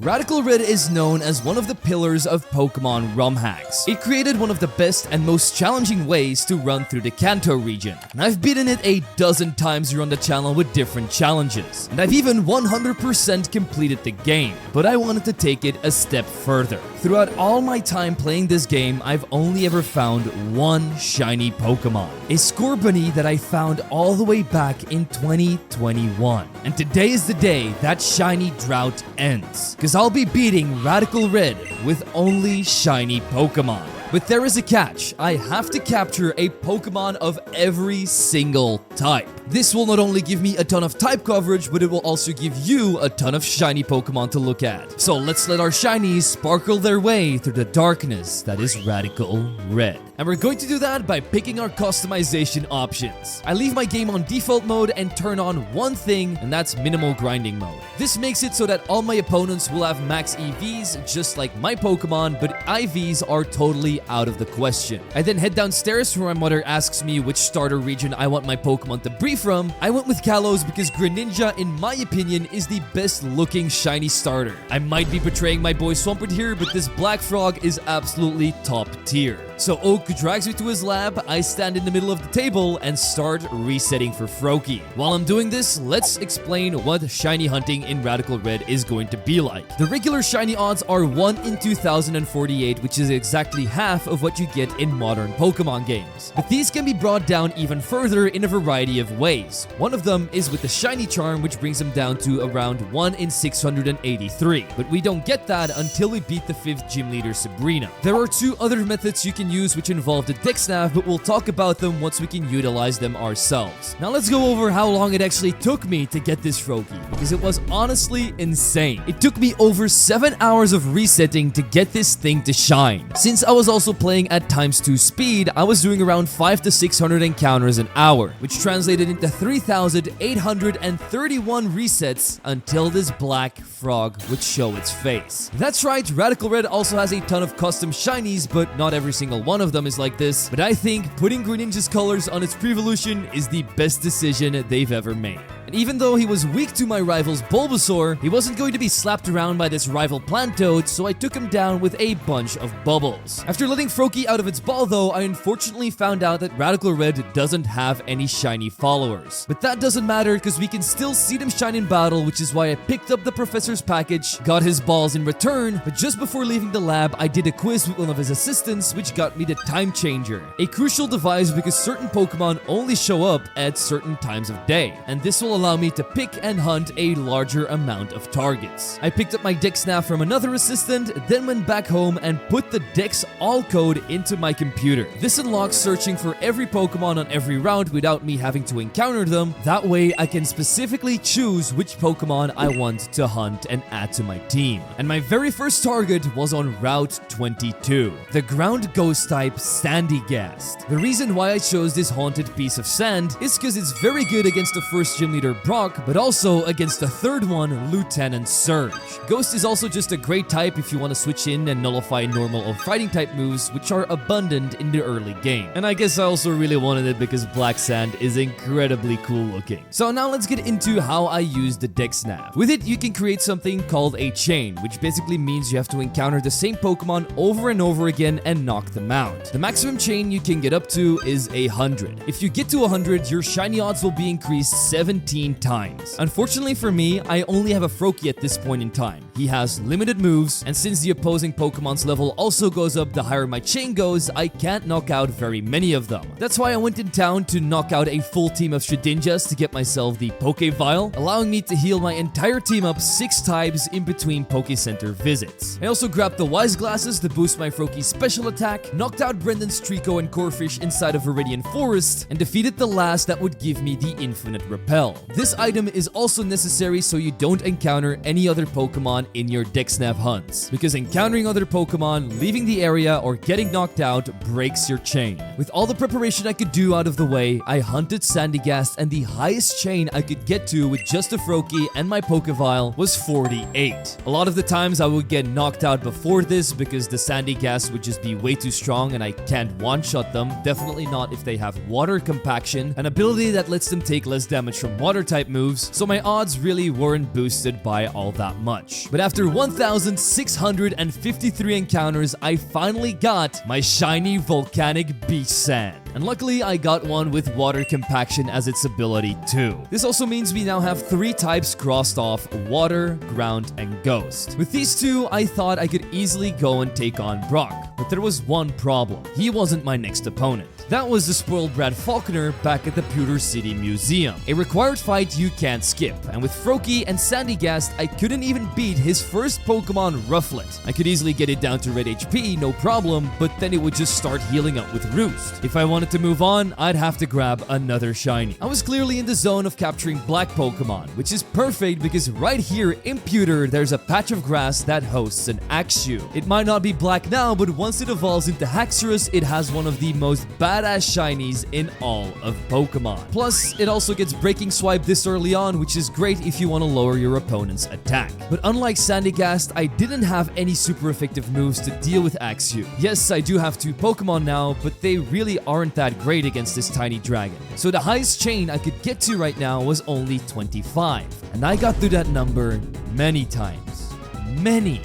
Radical Red is known as one of the pillars of Pokemon ROM hacks. It created one of the best and most challenging ways to run through the Kanto region. And I've beaten it a dozen times here on the channel with different challenges. And I've even 100% completed the game. But I wanted to take it a step further. Throughout all my time playing this game, I've only ever found one shiny Pokemon. A Scorbunny that I found all the way back in 2021. And today is the day that shiny drought ends. Because I'll be beating Radical Red with only shiny Pokemon. But there is a catch. I have to capture a Pokemon of every single type. This will not only give me a ton of type coverage, but it will also give you a ton of shiny Pokemon to look at. So let's let our shinies sparkle their way through the darkness that is Radical Red. And we're going to do that by picking our customization options. I leave my game on default mode and turn on one thing, and that's minimal grinding mode. This makes it so that all my opponents will have max EVs just like my Pokemon, but IVs are totally out of the question. I then head downstairs where my mother asks me which starter region I want my Pokemon to breed from. I went with Kalos because Greninja, in my opinion, is the best looking shiny starter. I might be betraying my boy Swampert here, but this Black Frog is absolutely top tier. So Oak drags me to his lab, I stand in the middle of the table and start resetting for Froakie. While I'm doing this, let's explain what shiny hunting in Radical Red is going to be like. The regular shiny odds are 1 in 2048, which is exactly half of what you get in modern Pokemon games. But these can be brought down even further in a variety of ways. One of them is with the shiny charm, which brings them down to around 1 in 683. But we don't get that until we beat the 5th gym leader Sabrina. There are 2 other methods you can use which involve the dexnav, but we'll talk about them once we can utilize them ourselves. Now let's go over how long it actually took me to get this Froakie, because it was honestly insane. It took me over 7 hours of resetting to get this thing to shine. Since I was also playing at ×2 speed, I was doing around 500 to 600 encounters an hour, which translated into 3,831 resets until this Black Frog would show its face. That's right, Radical Red also has a ton of custom shinies, but not every single one of them is like this. But I think putting Greninja's colors on its pre-evolution is the best decision they've ever made. And even though he was weak to my rival's Bulbasaur, he wasn't going to be slapped around by this rival Plantoad, so I took him down with a bunch of bubbles. After letting Froakie out of its ball though, I unfortunately found out that Radical Red doesn't have any shiny followers. But that doesn't matter because we can still see them shine in battle, which is why I picked up the professor's package, got his balls in return, but just before leaving the lab, I did a quiz with one of his assistants, which got me the Time Changer, a crucial device because certain Pokemon only show up at certain times of day, and this will allow me to pick and hunt a larger amount of targets. I picked up my dexnav from another assistant, then went back home and put the dex all code into my computer. This unlocks searching for every Pokemon on every route without me having to encounter them. That way I can specifically choose which Pokemon I want to hunt and add to my team. And my very first target was on Route 22, the ground ghost type Sandygast. The reason why I chose this haunted piece of sand is because it's very good against the first gym leader Brock, but also against the 3rd one, Lieutenant Surge. Ghost is also just a great type if you want to switch in and nullify normal or fighting type moves, which are abundant in the early game. And I guess I also really wanted it because Black Sand is incredibly cool looking. So now let's get into how I use the dexnav. With it, you can create something called a chain, which basically means you have to encounter the same Pokemon over and over again and knock them out. The maximum chain you can get up to is 100. If you get to 100, your shiny odds will be increased 17 times. Unfortunately for me, I only have a Froakie at this point in time. He has limited moves, and since the opposing Pokemon's level also goes up the higher my chain goes, I can't knock out very many of them. That's why I went in town to knock out a full team of Shedinjas to get myself the Poke Vial, allowing me to heal my entire team up 6 times in between Poke Center visits. I also grabbed the Wise Glasses to boost my Froakie's special attack, knocked out Brendan's Trico and Corphish inside of Viridian Forest, and defeated the last that would give me the Infinite Repel. This item is also necessary so you don't encounter any other Pokemon in your dexnav hunts, because encountering other Pokemon, leaving the area, or getting knocked out breaks your chain. With all the preparation I could do out of the way, I hunted Sandygast, and the highest chain I could get to with just a Froakie and my Pokevile was 48. A lot of the times I would get knocked out before this because the Sandygast would just be way too strong and I can't one-shot them, definitely not if they have water compaction, an ability that lets them take less damage from water water type moves, so my odds really weren't boosted by all that much. But after 1,653 encounters, I finally got my shiny volcanic beach sand. And luckily, I got one with water compaction as its ability too. This also means we now have 3 types crossed off: water, ground, and ghost. With these 2, I thought I could easily go and take on Brock. But there was one problem. He wasn't my next opponent. That was the spoiled brat Faulkner back at the Pewter City Museum. A required fight you can't skip, and with Froakie and Sandygast, I couldn't even beat his first Pokemon, Rufflet. I could easily get it down to red HP, no problem, but then it would just start healing up with Roost. If I wanted to move on, I'd have to grab another shiny. I was clearly in the zone of capturing black Pokemon, which is perfect because right here in Pewter, there's a patch of grass that hosts an Axew. It might not be black now, but once it evolves into Haxorus, it has one of the most badass shinies in all of Pokemon. Plus, it also gets Breaking Swipe this early on, which is great if you want to lower your opponent's attack. But unlike Sandygast, I didn't have any super effective moves to deal with Axew. Yes, I do have 2 Pokemon now, but they really aren't that great against this tiny dragon. So the highest chain I could get to right now was only 25. And I got through that number many times. Many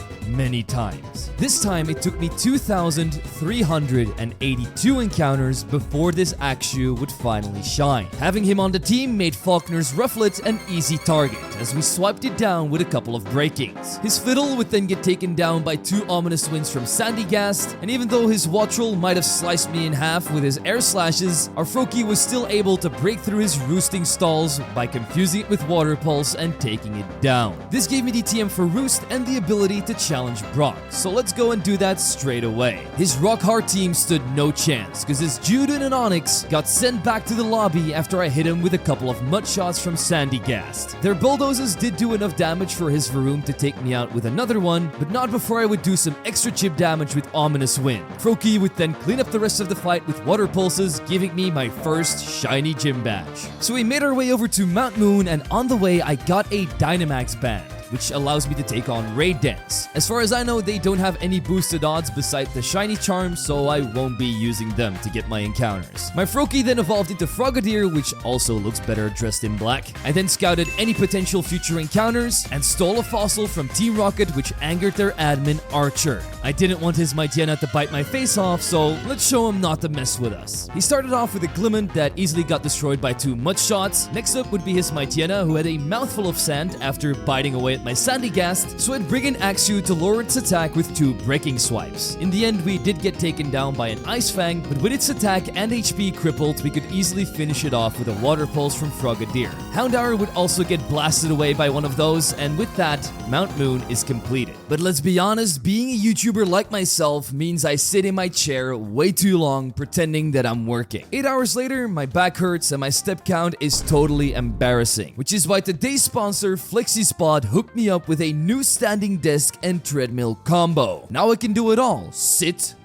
times. This time it took me 2,382 encounters before this Axew would finally shine. Having him on the team made Faulkner's Rufflet an easy target as we swiped it down with a couple of breakings. His Fiddle would then get taken down by 2 ominous winds from Sandygast, and even though his Wattrel might have sliced me in half with his air slashes, our Froakie was still able to break through his roosting stalls by confusing it with Water Pulse and taking it down. This gave me the TM for Roost and the ability to challenge Brock, so let's go and do that straight away. His Rock Hard team stood no chance because his Juden and Onyx got sent back to the lobby after I hit him with a couple of mud shots from Sandygast. Their Bulldozers did do enough damage for his Varoom to take me out with another one, but not before I would do some extra chip damage with Ominous Wind. Froakie would then clean up the rest of the fight with Water Pulses, giving me my first shiny gym badge. So we made our way over to Mount Moon, and on the way I got a Dynamax band, which allows me to take on Raid Dance. As far as I know, they don't have any boosted odds beside the shiny charm, so I won't be using them to get my encounters. My Froakie then evolved into Frogadier, which also looks better dressed in black. I then scouted any potential future encounters and stole a fossil from Team Rocket, which angered their admin Archer. I didn't want his Mightyena to bite my face off, so let's show him not to mess with us. He started off with a Glimment that easily got destroyed by 2 mud shots. Next up would be his Mightyena, who had a mouthful of sand after biting away at my Sandygast, so I'd bring in Axew to lower its attack with 2 Breaking Swipes. In the end, we did get taken down by an Ice Fang, but with its attack and HP crippled, we could easily finish it off with a Water Pulse from Frogadier. Houndour would also get blasted away by one of those, and with that, Mount Moon is completed. But let's be honest, being a YouTuber like myself means I sit in my chair way too long pretending that I'm working. 8 hours later, my back hurts and my step count is totally embarrassing, which is why today's sponsor, FlexiSpot, hooked me up with a new standing desk and treadmill combo. Now I can do it all. Sit,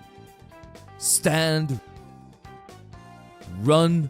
stand, run,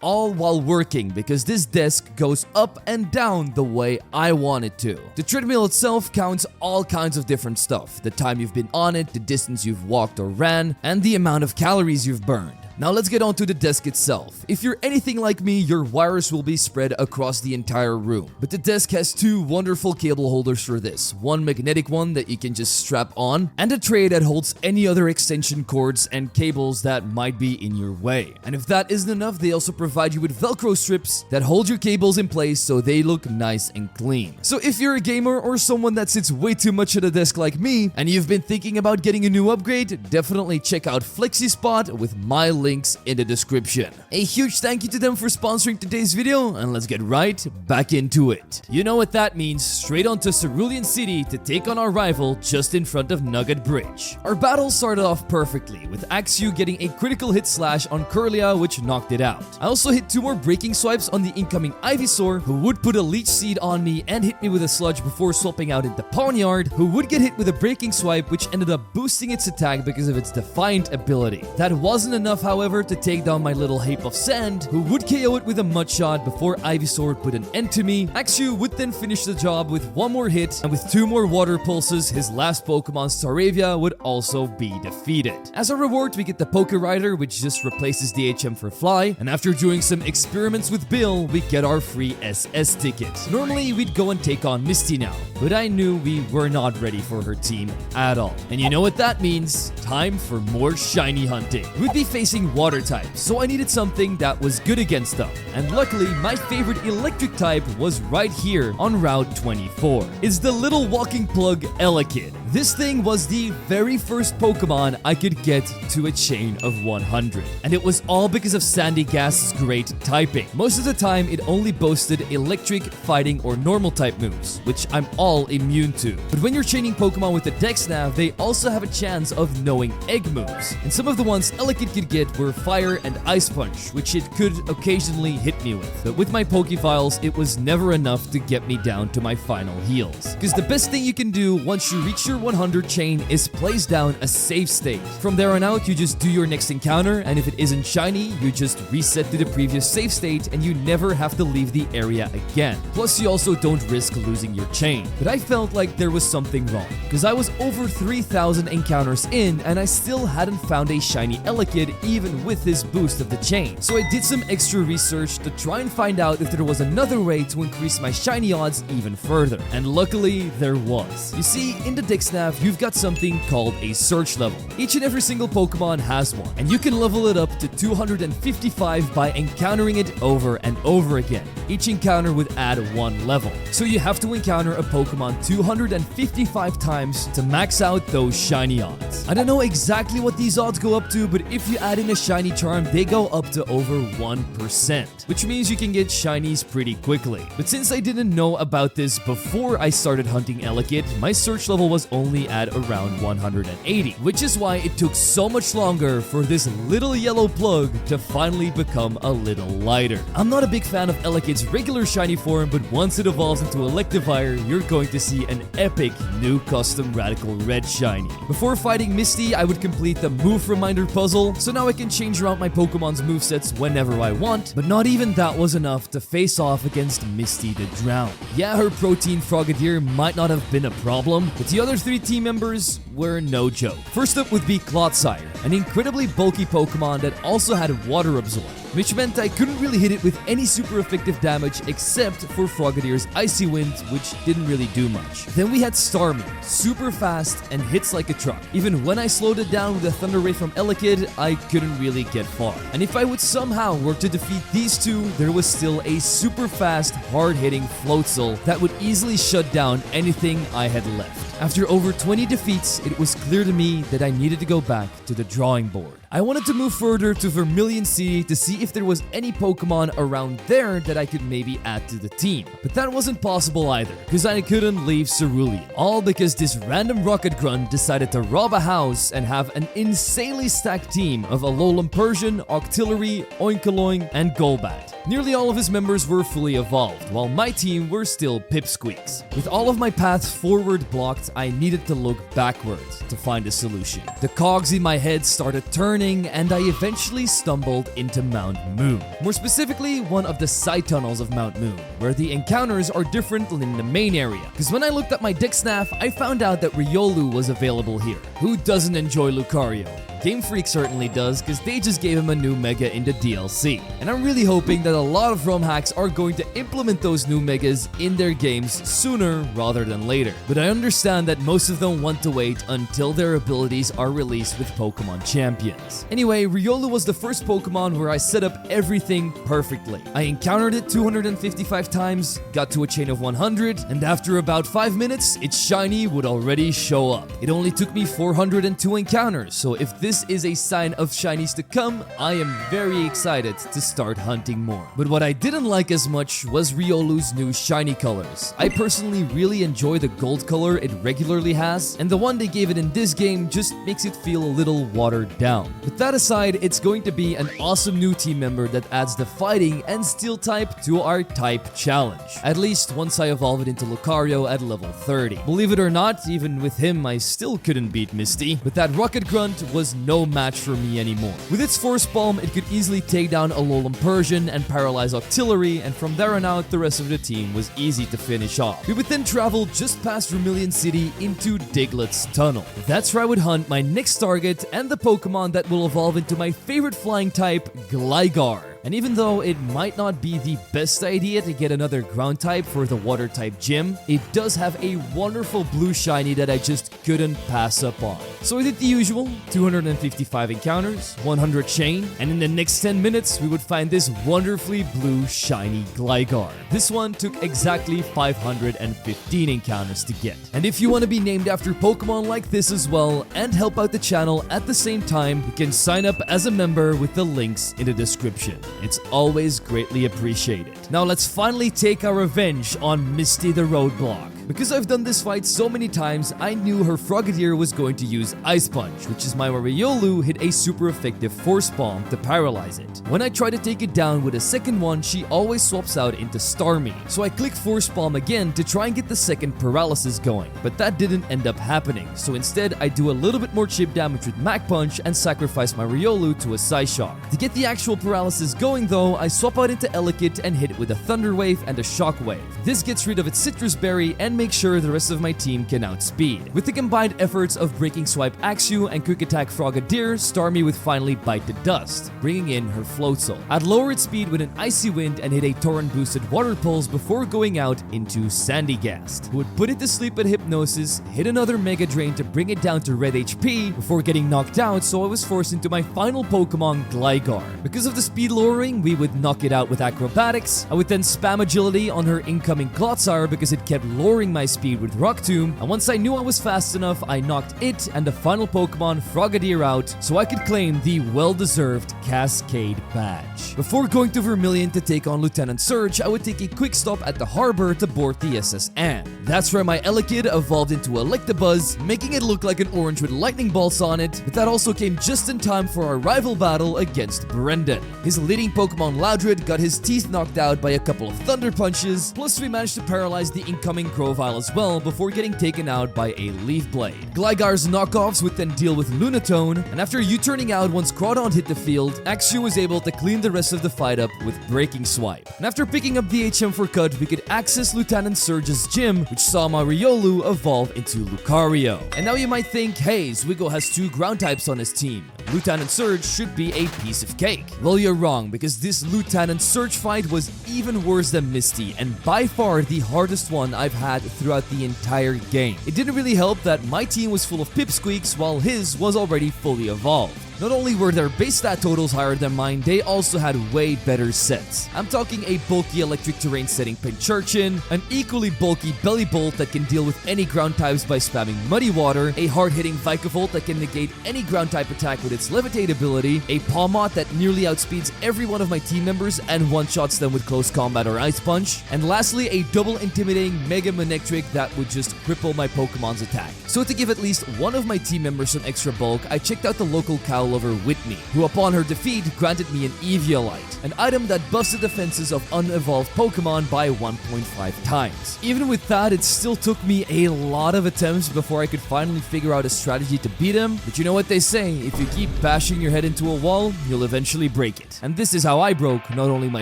all while working because this desk goes up and down the way I want it to. The treadmill itself counts all kinds of different stuff: the time you've been on it, the distance you've walked or ran, and the amount of calories you've burned. Now let's get on to the desk itself. If you're anything like me, your wires will be spread across the entire room. But the desk has 2 wonderful cable holders for this. One magnetic one that you can just strap on, and a tray that holds any other extension cords and cables that might be in your way. And if that isn't enough, they also provide you with Velcro strips that hold your cables in place so they look nice and clean. So if you're a gamer or someone that sits way too much at a desk like me, and you've been thinking about getting a new upgrade, definitely check out FlexiSpot with my links in the description. A huge thank you to them for sponsoring today's video, and let's get right back into it. You know what that means, straight on to Cerulean City to take on our rival just in front of Nugget Bridge. Our battle started off perfectly, with Axew getting a critical hit slash on Curlia, which knocked it out. I also hit 2 more Breaking Swipes on the incoming Ivysaur, who would put a Leech Seed on me and hit me with a Sludge before swapping out into Pawniard, who would get hit with a Breaking Swipe, which ended up boosting its attack because of its Defiant ability. That wasn't enough, however, however, to take down my little heap of sand, who would KO it with a mud shot before Ivysaur put an end to me. Axew would then finish the job with one more hit, and with 2 more water pulses, his last Pokemon, Staravia, would also be defeated. As a reward, we get the Poke Rider, which just replaces the HM for Fly, and after doing some experiments with Bill, we get our free SS ticket. Normally, we'd go and take on Misty now, but I knew we were not ready for her team at all. And you know what that means? Time for more shiny hunting. We'd be facing water types, so I needed something that was good against them. And luckily, my favorite electric type was right here on Route 24. It's the little walking plug Elekid. This thing was the very first Pokemon I could get to a chain of 100. And it was all because of Sandy Gas's great typing. Most of the time, it only boasted electric, fighting, or normal type moves, which I'm all immune to. But when you're chaining Pokemon with the dexnav, they also have a chance of knowing egg moves. And some of the ones Elekid could get were Fire and Ice Punch, which it could occasionally hit me with. But with my Pokefiles, it was never enough to get me down to my final heals. Because the best thing you can do once you reach your 100 chain is place down a save state. From there on out, you just do your next encounter, and if it isn't shiny, you just reset to the previous save state and you never have to leave the area again. Plus, you also don't risk losing your chain. But I felt like there was something wrong, because I was over 3,000 encounters in and I still hadn't found a shiny Elekid even with his boost of the chain. So I did some extra research to try and find out if there was another way to increase my shiny odds even further. And luckily, there was. You see, in the dexnav, you've got something called a search level. Each and every single Pokemon has one, and you can level it up to 255 by encountering it over and over again. Each encounter would add 1 level. So you have to encounter a Pokemon 255 times to max out those shiny odds. I don't know exactly what these odds go up to, but if you add in a shiny charm, they go up to over 1%, which means you can get shinies pretty quickly. But since I didn't know about this before I started hunting Elekid, my search level was only at around 180, which is why it took so much longer for this little yellow plug to finally become a little lighter. I'm not a big fan of Elekid's regular shiny form, but once it evolves into Electivire, you're going to see an epic new custom Radical Red shiny. Before fighting Misty, I would complete the move reminder puzzle, so now I can change around my Pokemon's movesets whenever I want, but not even that was enough to face off against Misty the Drown. Yeah, her protein Frogadier might not have been a problem, but the other 3 team members were no joke. First up would be Clodsire, an incredibly bulky Pokemon that also had Water Absorb, which meant I couldn't really hit it with any super effective damage except for Frogadier's Icy Wind, which didn't really do much. Then we had Starmie, super fast and hits like a truck. Even when I slowed it down with a Thunder Ray from Elekid, I couldn't really get far. And if I would somehow work to defeat these 2, there was still a super fast, hard-hitting Floatzel that would easily shut down anything I had left. After over 20 defeats, it was clear to me that I needed to go back to the drawing board. I wanted to move further to Vermilion City to see if there was any Pokemon around there that I could maybe add to the team. But that wasn't possible either, because I couldn't leave Cerulean. All because this random rocket grunt decided to rob a house and have an insanely stacked team of Alolan Persian, Octillery, Oinkoloing, and Golbat. Nearly all of his members were fully evolved, while my team were still Pipsqueaks. With all of my paths forward blocked, I needed to look backwards to find a solution. The cogs in my head started turning, and I eventually stumbled into Mount Moon. More specifically, one of the side tunnels of Mount Moon, where the encounters are different than in the main area. Because when I looked at my dexnav, I found out that Riolu was available here. Who doesn't enjoy Lucario? Game Freak certainly does, because they just gave him a new Mega in the DLC. And I'm really hoping that a lot of ROM hacks are going to implement those new Megas in their games sooner rather than later. But I understand that most of them want to wait until their abilities are released with Pokemon Champions. Anyway, Riolu was the first Pokemon where I set up everything perfectly. I encountered it 255 times, got to a chain of 100, and after about 5 minutes, its shiny would already show up. It only took me 402 encounters, so if this is a sign of shinies to come, I am very excited to start hunting more. But what I didn't like as much was Riolu's new shiny colors. I personally really enjoy the gold color it regularly has, and the one they gave it in this game just makes it feel a little watered down. With that aside, it's going to be an awesome new team member that adds the fighting and steel type to our type challenge. At least once I evolve it into Lucario at level 30. Believe it or not, even with him I still couldn't beat Misty, but that rocket grunt was no match for me anymore. With its Force Bomb, it could easily take down Alolan Persian and paralyze Octillery, and from there on out, the rest of the team was easy to finish off. We would then travel just past Vermilion City into Diglett's tunnel. That's where I would hunt my next target and the Pokemon that will evolve into my favorite flying type, Gligar. And even though it might not be the best idea to get another ground type for the water type gym, it does have a wonderful blue shiny that I just couldn't pass up on. So I did the usual, 255 encounters, 100 chain, and in the next 10 minutes, we would find this wonderfully blue shiny Gligar. This one took exactly 515 encounters to get. And if you want to be named after Pokemon like this as well and help out the channel at the same time, you can sign up as a member with the links in the description. It's always greatly appreciated. Now let's finally take our revenge on Misty the Roadblock. Because I've done this fight so many times, I knew her Frogadier was going to use Ice Punch, which is my Mariolu hit a super effective Force Bomb to paralyze it. When I try to take it down with a second one, she always swaps out into Starmie. So I click Force Bomb again to try and get the second paralysis going, but that didn't end up happening. So instead, I do a little bit more chip damage with Mach Punch and sacrifice my Riolu to a Psyshock. To get the actual paralysis going though, I swap out into Elekid and hit it with a Thunder Wave and a Shock Wave. This gets rid of its Citrus Berry and make sure the rest of my team can outspeed. With the combined efforts of Breaking Swipe Axew and Quick Attack Frogadier, Starmie would finally bite the dust, bringing in her Floatzel. I'd lower its speed with an Icy Wind and hit a Torrent boosted Water Pulse before going out into Sandygast, who would put it to sleep at Hypnosis, hit another Mega Drain to bring it down to red HP before getting knocked out, so I was forced into my final Pokemon, Gligar. Because of the speed lowering, we would knock it out with Acrobatics. I would then spam Agility on her incoming Clotsire because it kept lowering my speed with Rock Tomb, and once I knew I was fast enough, I knocked it and the final Pokemon, Frogadier, out so I could claim the well-deserved Cascade Badge. Before going to Vermilion to take on Lieutenant Surge, I would take a quick stop at the harbor to board the SS Anne. That's where my Elekid evolved into Electabuzz, making it look like an orange with lightning bolts on it, but that also came just in time for our rival battle against Brendan. His leading Pokemon Loudred got his teeth knocked out by a couple of Thunder Punches, plus we managed to paralyze the incoming Grovyle as well before getting taken out by a Leaf Blade. Gligar's knockoffs would then deal with Lunatone, and after U-turning out once Crawdaunt hit the field, Axew was able to clean the rest of the fight up with Breaking Swipe. And after picking up the HM for Cut, we could access Lieutenant Surge's gym, which saw my Riolu evolve into Lucario. And now you might think, hey, Zwiggo has 2 ground types on his team. Lieutenant Surge should be a piece of cake. Well, you're wrong, because this Lieutenant Surge fight was even worse than Misty, and by far the hardest one I've had throughout the entire game. It didn't really help that my team was full of Pipsqueaks while his was already fully evolved. Not only were their base stat totals higher than mine, they also had way better sets. I'm talking a bulky electric terrain setting Pincurchin, an equally bulky Bellibolt that can deal with any ground types by spamming Muddy Water, a hard-hitting Vikavolt that can negate any ground type attack with its Levitate ability, a Pawmot that nearly outspeeds every one of my team members and one-shots them with Close Combat or Ice Punch, and lastly a double intimidating Mega Manectric that would just cripple my Pokemon's attack. So to give at least one of my team members some extra bulk, I checked out the local cow lover Whitney, who upon her defeat granted me an Eviolite, an item that buffs the defenses of unevolved Pokemon by 1.5 times. Even with that, it still took me a lot of attempts before I could finally figure out a strategy to beat him, but you know what they say, if you keep bashing your head into a wall, you'll eventually break it. And this is how I broke not only my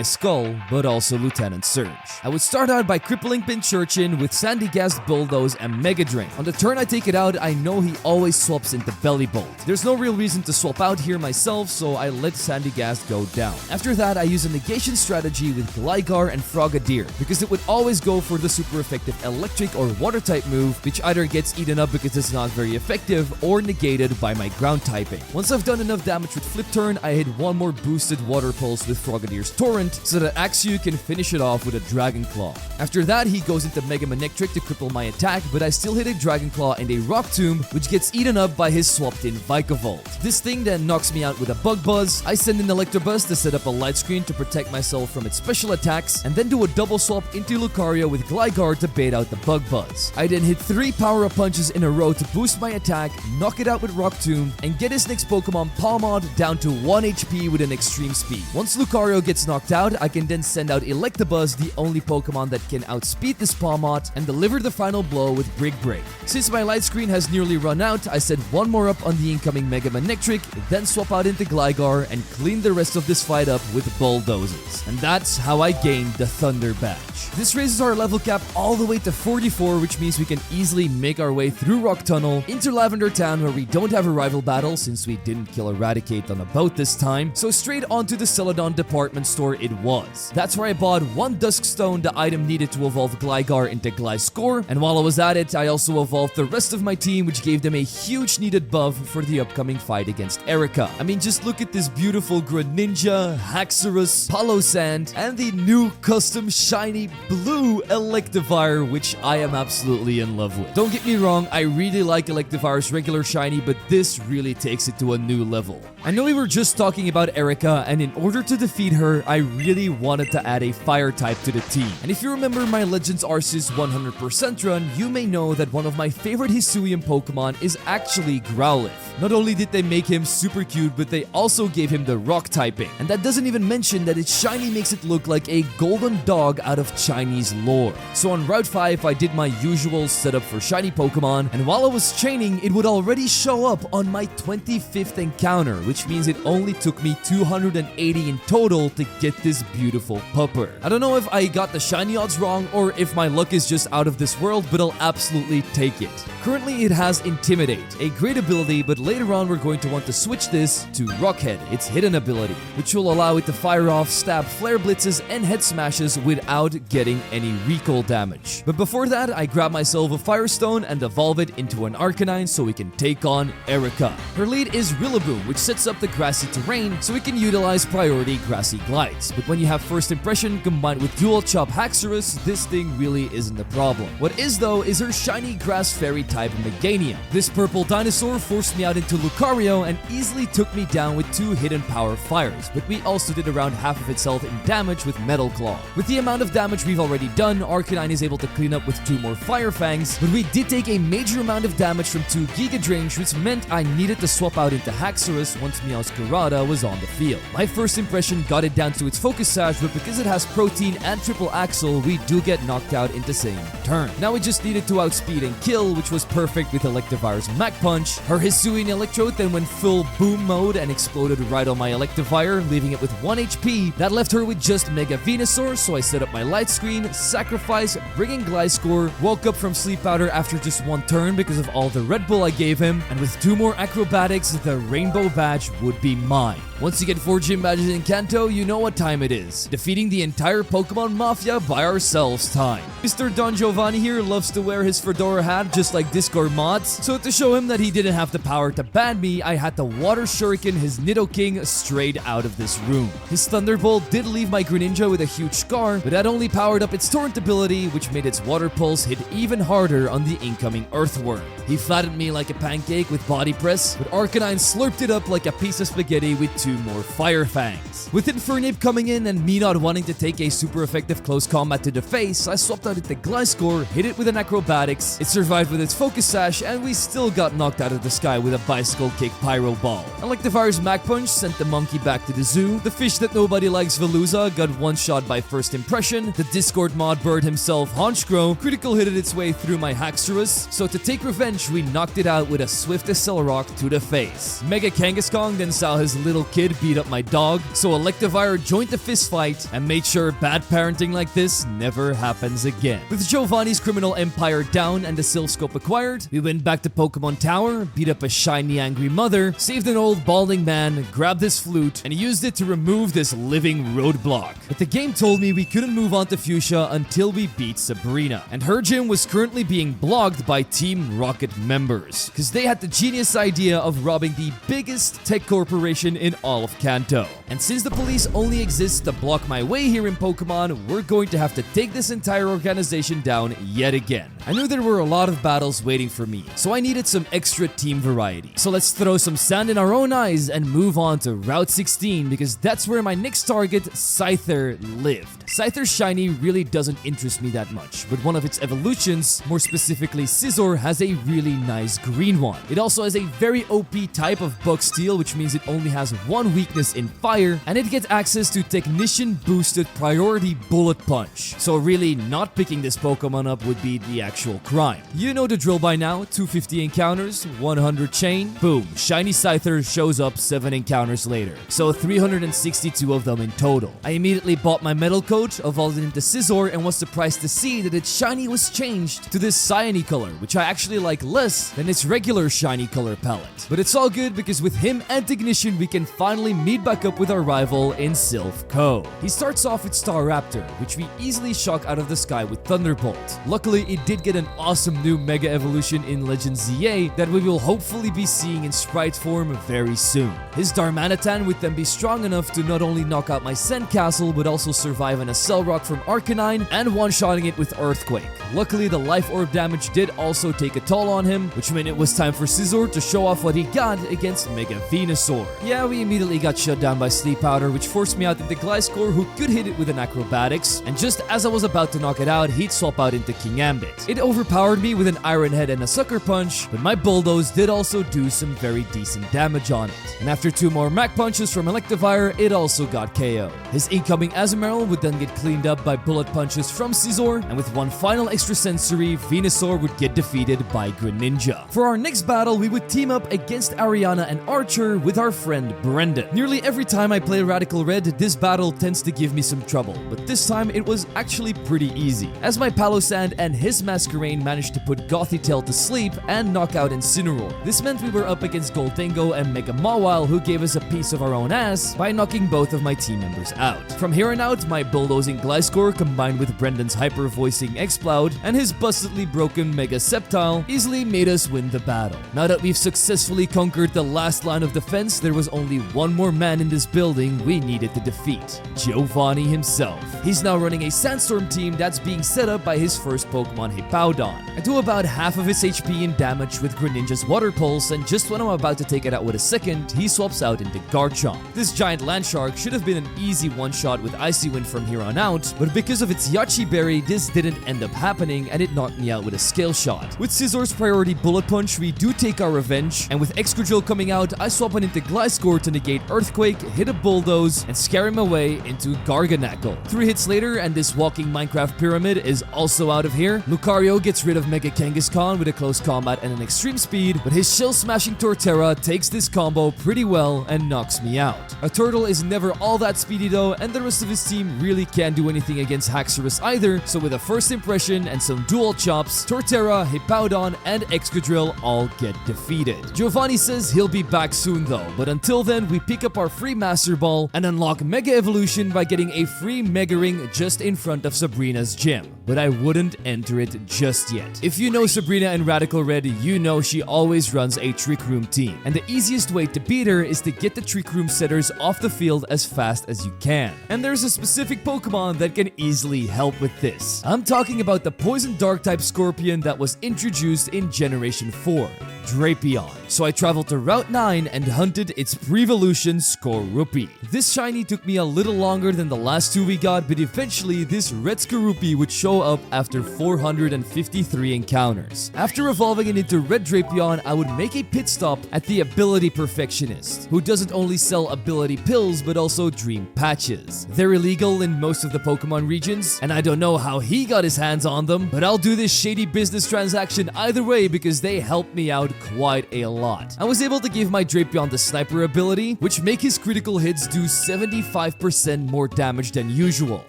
skull, but also Lieutenant Surge. I would start out by crippling Pincurchin with Sandygast, Bulldoze, and Mega Drain. On the turn I take it out, I know he always swaps into Bellibolt. There's no real reason to swap out here myself, so I let Sandygast go down. After that, I use a negation strategy with Gligar and Frogadier, because it would always go for the super effective electric or water type move, which either gets eaten up because it's not very effective or negated by my ground typing. Once I've done enough damage with Flip Turn, I hit one more boosted Water Pulse with Frogadier's Torrent so that Axew can finish it off with a Dragon Claw. After that, he goes into Mega Manectric to cripple my attack, but I still hit a Dragon Claw and a Rock Tomb, which gets eaten up by his swapped in Vikavolt. This thing then knocks me out with a Bug Buzz. I send in Electabuzz to set up a light screen to protect myself from its special attacks, and then do a double swap into Lucario with Gligar to bait out the Bug Buzz. I then hit 3 power-up punches in a row to boost my attack, knock it out with Rock Tomb, and get his next Pokemon Pawmot down to 1 HP with an extreme speed. Once Lucario gets knocked out, I can then send out Electabuzz, the only Pokemon that can outspeed this Pawmot, and deliver the final blow with Brick Break. Since my light screen has nearly run out, I set one more up on the incoming Mega Manectric, then swap out into Gligar and clean the rest of this fight up with bulldozers. And that's how I gained the Thunder Badge. This raises our level cap all the way to 44, which means we can easily make our way through Rock Tunnel into Lavender Town, where we don't have a rival battle since we didn't kill Eradicate on a boat this time, so straight onto the Celadon department store it was. That's where I bought one Duskstone, the item needed to evolve Gligar into Gliscor, and while I was at it, I also evolved the rest of my team, which gave them a huge needed buff for the upcoming fight against Erika. I mean, just look at this beautiful Greninja, Haxorus, Palossand, and the new custom shiny blue Electivire, which I am absolutely in love with. Don't get me wrong, I really like Electivire's regular shiny, but this really takes it to a new level. I know we were just talking about Erika, and in order to defeat her, I really wanted to add a fire type to the team. And if you remember my Legends Arceus 100% run, you may know that one of my favorite Hisuian Pokemon is actually Growlithe. Not only did they make him super cute, but they also gave him the rock typing. And that doesn't even mention that its shiny makes it look like a golden dog out of Chinese lore. So on Route 5, I did my usual setup for shiny Pokemon, and while I was training, it would already show up on my 25th encounter, which means it only took me 280 in total to get this beautiful pupper. I don't know if I got the shiny odds wrong or if my luck is just out of this world, but I'll absolutely take it. Currently, it has Intimidate, a great ability, but later on we're going to want to switch this to Rockhead, its hidden ability, which will allow it to fire off, stab, flare blitzes, and head smashes without getting any recoil damage. But before that, I grab myself a Firestone and evolve it into an Arcanine so we can take on Erika. Her lead is Rillaboom, which sets up the grassy terrain so we can utilize priority grassy glides. But when you have First Impression combined with Dual Chop Haxorus, this thing really isn't a problem. What is though is her shiny grass fairy type Meganium. This purple dinosaur forced me out into Lucario and easily took me down with 2 hidden power fires, but we also did around half of its health in damage with Metal Claw. With the amount of damage we've already done, Arcanine is able to clean up with 2 more Fire Fangs, but we did take a major amount of damage from 2 Giga Drains, which meant I needed to swap out into Haxorus once Meowscarada was on the field. My First Impression got it down to its Focus Sash, but because it has Protein and Triple Axle, we do get knocked out in the same turn. Now we just needed to outspeed and kill, which was perfect with Electivire's Mach Punch. Her Hisuian Electrode then went full boom mode and exploded right on my Electivire, leaving it with 1 HP. That left her with just Mega Venusaur, so I set up my light screen, sacrifice, bring in Gliscor, woke up from sleep powder after just 1 turn because of all the Red Bull I gave him, and with 2 more Acrobatics, the Rainbow Badge would be mine. Once you get 4 gym badges in Kanto, you know what time it is. Defeating the entire Pokemon Mafia by ourselves time. Mr. Don Giovanni here loves to wear his fedora hat just like Discord mods, so to show him that he didn't have the power to ban me, I had to Water Shuriken his Nidoking straight out of this room. His Thunderbolt did leave my Greninja with a huge scar, but that only powered up its Torrent ability, which made its Water Pulse hit even harder on the incoming Earthworm. He flattened me like a pancake with Body Press, but Arcanine slurped it up like a piece of spaghetti with 2 more Fire Fangs. With Infernape coming in and me not wanting to take a super effective close combat to the face, I swapped out into Gliscor, hit it with an Acrobatics, it survived with its Focus Sash, and we still got knocked out of the sky with a Bicycle Kick Pyro Ball. Electivire's Mach Punch sent the monkey back to the zoo, the fish that nobody likes Veluza got one-shot by First Impression, the Discord mod bird himself Honchkrow critical hitted its way through my Haxorus, so to take revenge we knocked it out with a swift Accelerock to the face. Mega Kangaskong then saw his little kid beat up my dog, so Electivire joined the fist fight and made sure bad parenting like this never happens again. With Giovanni's criminal empire down and the Silph Co acquired, we went back to Pokemon Tower, beat up a shiny angry mother, saved an old balding man, grabbed his flute, and used it to remove this living roadblock. But the game told me we couldn't move on to Fuchsia until we beat Sabrina, and her gym was currently being blocked by Team Rocket members, because they had the genius idea of robbing the biggest tech corporation in all of Kanto. And since the police only exist to block my way here in Pokemon, we're going to have to take this entire organization down yet again. I knew there were a lot of battles waiting for me, so I needed some extra team variety. So let's throw some sand in our own eyes and move on to Route 16, because that's where my next target, Scyther, lived. Scyther's shiny really doesn't interest me that much, but one of its evolutions, more specifically Scizor, has a really nice green one. It also has a very OP type of Bug Steel, which means it only has 1 one weakness in fire, and it gets access to Technician boosted Priority Bullet Punch. So really, not picking this Pokemon up would be the actual crime. You know the drill by now, 250 encounters, 100 chain, boom, Shiny Scyther shows up 7 encounters later. So 362 of them in total. I immediately bought my metal coat, evolved it into Scizor, and was surprised to see that its shiny was changed to this cyany color, which I actually like less than its regular shiny color palette. But it's all good because with him and Technician we can finally meet back up with our rival in Silph Co. He starts off with Staraptor, which we easily shock out of the sky with Thunderbolt. Luckily, it did get an awesome new Mega Evolution in Legend ZA that we will hopefully be seeing in sprite form very soon. His Darmanitan would then be strong enough to not only knock out my Sandcastle but also survive an Accel Rock from Arcanine and one-shotting it with Earthquake. Luckily, the Life Orb damage did also take a toll on him, which meant it was time for Scizor to show off what he got against Mega Venusaur. Yeah, we immediately got shut down by Sleep Powder, which forced me out into Gliscor, who could hit it with an Acrobatics, and just as I was about to knock it out, he'd swap out into Kingambit. It overpowered me with an Iron Head and a Sucker Punch, but my Bulldoze did also do some very decent damage on it. And after 2 more Mach Punches from Electivire, it also got KO. His incoming Azumarill would then get cleaned up by Bullet Punches from Scizor, and with one final extrasensory, Venusaur would get defeated by Greninja. For our next battle, we would team up against Ariana and Archer with our friend Brendan. Nearly every time I play Radical Red, this battle tends to give me some trouble, but this time it was actually pretty easy, as my Palossand and his Masquerain managed to put Gothitelle to sleep and knock out Incineroar. This meant we were up against Goldingo and Mega Mawile, who gave us a piece of our own ass by knocking both of my team members out. From here on out, my bulldozing Gliscor combined with Brendan's hyper-voicing Exploud and his bustedly broken Mega Sceptile easily made us win the battle. Now that we've successfully conquered the last line of defense, there was only one more man in this building we needed to defeat: Giovanni himself. He's now running a Sandstorm team that's being set up by his first Pokemon, Hippowdon. I do about half of its HP in damage with Greninja's Water Pulse, and just when I'm about to take it out with a second, he swaps out into Garchomp. This giant Landshark should have been an easy one-shot with Icy Wind from here on out, but because of its Yachi Berry, this didn't end up happening and it knocked me out with a Scale Shot. With Scizor's Priority Bullet Punch, we do take our revenge, and with Excadrill coming out, I swap it into Gliscor to negate Earthquake, hit a Bulldoze, and scare him away into Garganacl. 3 hits later, and this walking Minecraft pyramid is also out of here. Lucario gets rid of Mega Kangaskhan with a close combat and an extreme speed, but his shell-smashing Torterra takes this combo pretty well and knocks me out. A Turtle is never all that speedy though, and the rest of his team really can't do anything against Haxorus either, so with a first impression and some dual chops, Torterra, Hippowdon, and Excadrill all get defeated. Giovanni says he'll be back soon though, but until then we pick up our free Master Ball and unlock Mega Evolution by getting a free Mega Ring just in front of Sabrina's gym. But I wouldn't enter it just yet. If you know Sabrina in Radical Red, you know she always runs a Trick Room team, and the easiest way to beat her is to get the Trick Room setters off the field as fast as you can. And there's a specific Pokemon that can easily help with this. I'm talking about the Poison Dark type Scorpion that was introduced in Generation 4, Drapion. So I traveled to Route 9 and hunted its Prevolution Skorupi. This shiny took me a little longer than the last 2 we got, but eventually this red Skorupi would show up after 453 encounters. After evolving it into Red Drapion, I would make a pit stop at the Ability Perfectionist, who doesn't only sell ability pills but also dream patches. They're illegal in most of the Pokemon regions, and I don't know how he got his hands on them, but I'll do this shady business transaction either way because they helped me out quite a lot. I was able to give my Drapion the Sniper ability, which make his critical hits do 75% more damage than usual.